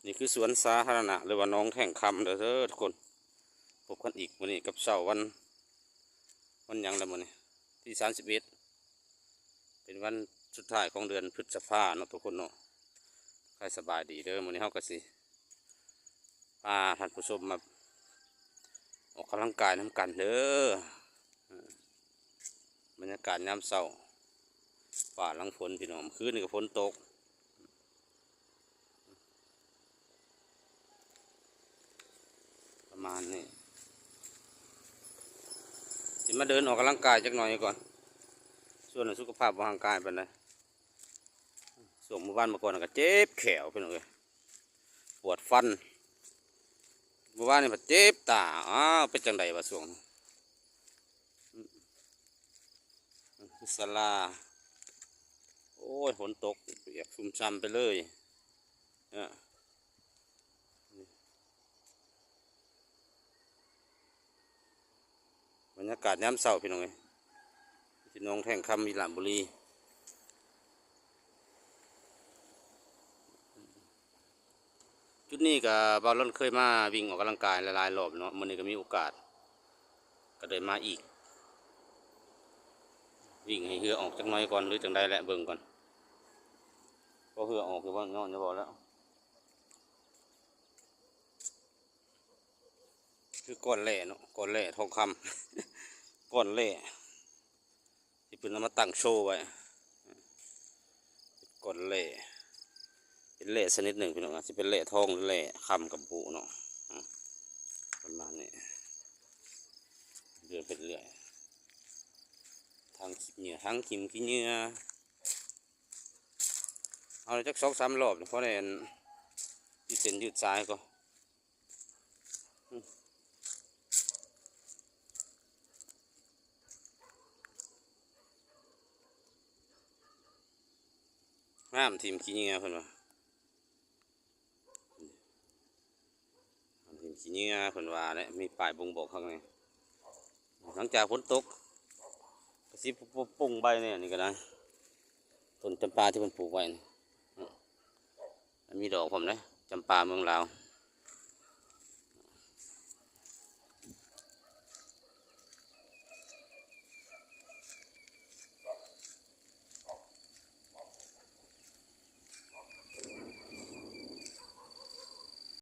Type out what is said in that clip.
นี่คือสวนสาธารณะหรือว่าน้องแท่งคำเด้อทุกคนพบกันอีกวันนี้กับเสาร์วันยังแล้วมื้อนี้ที่31เป็นวันสุดท้ายของเดือนพฤษภาเนาะทุกคนเนาะใครสบายดีเด้อมื้อนี้เฮาก็สิพาท่านผู้ชมมาออกกำลังกายน้ำกันเด้อบรรยากาศยามเช้าฟ้าหลังฝนพี่น้องคืนนี้ก็ฝนตกประมาณนี้สิมาเดินออกกำลังกายจักหน่อยก่อนส่วนสุขภาพร่างกายเป็นไงส่งหมู่บ้านมาก่อนก็เจ็บแขวพี่น้องเลยปวดฟันหมู่บ้านนี่มันเจ็บตาเป็นจังไดวะส่วงศาลาโอ้ยฝนตกเปียกชุ่มฉ่ำไปเลยบรรยากาศยามเช้าพี่น้องเลยพี่น้องแท่งคำมีลาบุรีจุดนี้กับบอลลอนเคยมาวิ่งออกกำลังกายหลายๆรอบเนาะมื้อนี้ก็มีโอกาสก็เลยมาอีกวิ่งให้เหือออกจังน้อยก่อนหรือจังใดแหละเบิ่งก่อนพอเหือออกคือว่าเนาะจะบอกแล้วคือก้อนแร่เนาะก้อนแร่ทองคำก้อนแร่ที่เป็นมาตั้งโชว์ไว้ก้อนแร่เป็นแร่ชนิดหนึ่งพี่น้องจะเป็นแร่ทองหรือแร่คำกับบุเนาะประมาณนี้เดินไปเรื่อยทางขีเหงื่อทางขีมขี้เหงื่อเอาเลยจัก2-3 รอบเพราะในยืดเส้นยืดสายก็ห้ามทีมขี้เหงื่อเพิ่นว่าทีมขี้เหงื่อเพิ่นว่าเนี่ยมีป้ายบ่งบอกข้างในหลังจากฝนตกกระซิบปุ่งใบเนี่ยนี่ก็ได้ต้นจำปาที่มันปลูกไว้มีดอกผมนะจำปาเมืองลาว